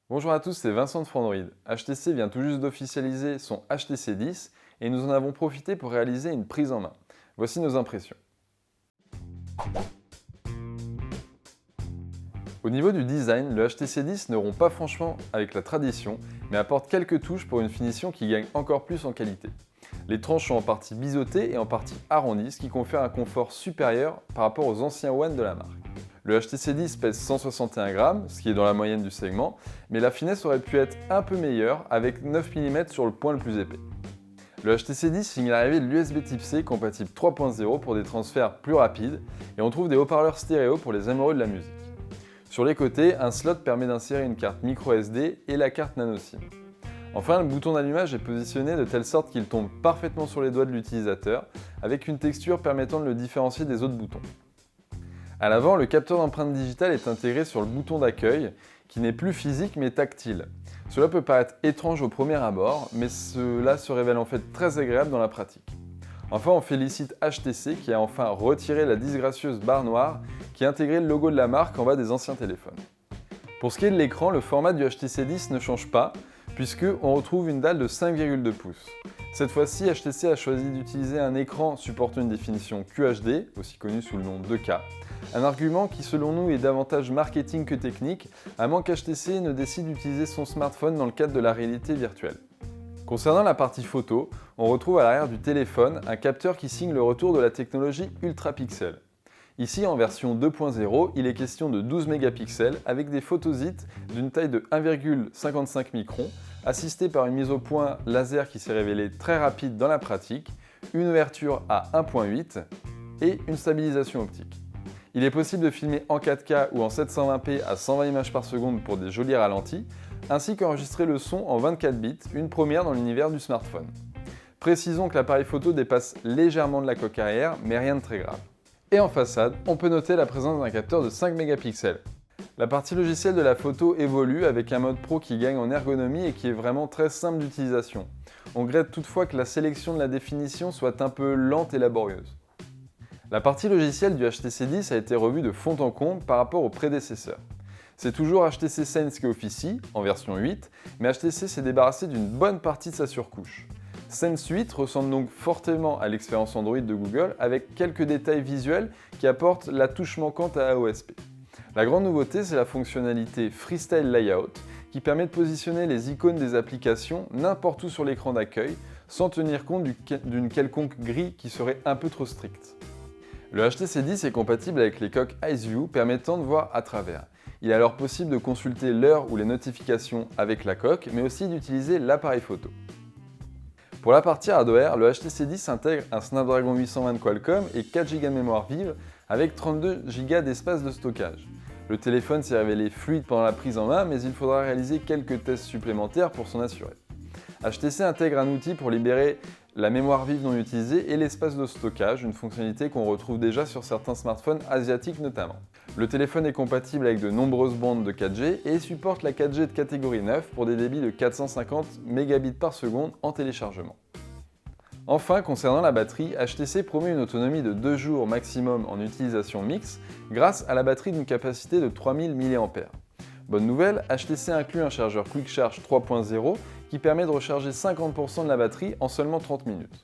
Bonjour à tous, c'est Vincent de Frandroid. HTC vient tout juste d'officialiser son HTC 10 et nous en avons profité pour réaliser une prise en main. Voici nos impressions. Au niveau du design, le HTC 10 ne rompt pas franchement avec la tradition, mais apporte quelques touches pour une finition qui gagne encore plus en qualité. Les tranches sont en partie biseautées et en partie arrondies, ce qui confère un confort supérieur par rapport aux anciens One de la marque. Le HTC 10 pèse 161 grammes, ce qui est dans la moyenne du segment, mais la finesse aurait pu être un peu meilleure avec 9 mm sur le point le plus épais. Le HTC 10 signe l'arrivée de l'USB Type C compatible 3.0 pour des transferts plus rapides et on trouve des haut-parleurs stéréo pour les amoureux de la musique. Sur les côtés, un slot permet d'insérer une carte microSD et la carte nano SIM. Enfin, le bouton d'allumage est positionné de telle sorte qu'il tombe parfaitement sur les doigts de l'utilisateur, avec une texture permettant de le différencier des autres boutons. À l'avant, le capteur d'empreinte digitale est intégré sur le bouton d'accueil, qui n'est plus physique mais tactile. Cela peut paraître étrange au premier abord, mais cela se révèle en fait très agréable dans la pratique. Enfin, on félicite HTC qui a enfin retiré la disgracieuse barre noire qui intégrait le logo de la marque en bas des anciens téléphones. Pour ce qui est de l'écran, le format du HTC 10 ne change pas, puisqu'on retrouve une dalle de 5,2 pouces. Cette fois-ci, HTC a choisi d'utiliser un écran supportant une définition QHD, aussi connu sous le nom 2K, un argument qui selon nous est davantage marketing que technique, à moins qu'HTC ne décide d'utiliser son smartphone dans le cadre de la réalité virtuelle. Concernant la partie photo, on retrouve à l'arrière du téléphone un capteur qui signe le retour de la technologie Ultra Pixel. Ici, en version 2.0, il est question de 12 mégapixels avec des photosites d'une taille de 1,55 microns, assistés par une mise au point laser qui s'est révélée très rapide dans la pratique, une ouverture à 1.8 et une stabilisation optique. Il est possible de filmer en 4K ou en 720p à 120 images par seconde pour des jolis ralentis, ainsi qu'enregistrer le son en 24 bits, une première dans l'univers du smartphone. Précisons que l'appareil photo dépasse légèrement de la coque arrière, mais rien de très grave. Et en façade, on peut noter la présence d'un capteur de 5 mégapixels. La partie logicielle de la photo évolue avec un mode pro qui gagne en ergonomie et qui est vraiment très simple d'utilisation. On regrette toutefois que la sélection de la définition soit un peu lente et laborieuse. La partie logicielle du HTC 10 a été revue de fond en comble par rapport au prédécesseur. C'est toujours HTC Sense qui officie, en version 8, mais HTC s'est débarrassé d'une bonne partie de sa surcouche. Sense 8 ressemble donc fortement à l'expérience Android de Google avec quelques détails visuels qui apportent la touche manquante à AOSP. La grande nouveauté, c'est la fonctionnalité Freestyle Layout qui permet de positionner les icônes des applications n'importe où sur l'écran d'accueil sans tenir compte d'une quelconque grille qui serait un peu trop stricte. Le HTC 10 est compatible avec les coques EyeView permettant de voir à travers. Il est alors possible de consulter l'heure ou les notifications avec la coque, mais aussi d'utiliser l'appareil photo. Pour la partie hardware, le HTC 10 intègre un Snapdragon 820 Qualcomm et 4 Go de mémoire vive avec 32 Go d'espace de stockage. Le téléphone s'est révélé fluide pendant la prise en main, mais il faudra réaliser quelques tests supplémentaires pour s'en assurer. HTC intègre un outil pour libérer la mémoire vive non utilisée et l'espace de stockage, une fonctionnalité qu'on retrouve déjà sur certains smartphones asiatiques notamment. Le téléphone est compatible avec de nombreuses bandes de 4G et supporte la 4G de catégorie 9 pour des débits de 450 Mbps par seconde en téléchargement. Enfin, concernant la batterie, HTC promet une autonomie de 2 jours maximum en utilisation mixte grâce à la batterie d'une capacité de 3000 mAh. Bonne nouvelle, HTC inclut un chargeur Quick Charge 3.0 qui permet de recharger 50% de la batterie en seulement 30 minutes.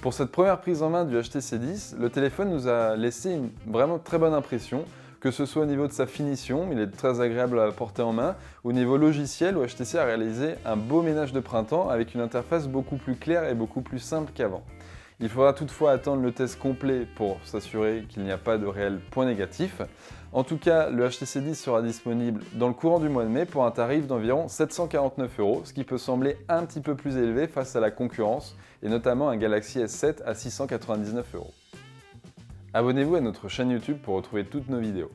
Pour cette première prise en main du HTC 10, le téléphone nous a laissé une vraiment très bonne impression, que ce soit au niveau de sa finition, il est très agréable à porter en main, au niveau logiciel où HTC a réalisé un beau ménage de printemps avec une interface beaucoup plus claire et beaucoup plus simple qu'avant. Il faudra toutefois attendre le test complet pour s'assurer qu'il n'y a pas de réels points négatifs. En tout cas, le HTC 10 sera disponible dans le courant du mois de mai pour un tarif d'environ 749 €, ce qui peut sembler un petit peu plus élevé face à la concurrence, et notamment un Galaxy S7 à 699 €. Abonnez-vous à notre chaîne YouTube pour retrouver toutes nos vidéos.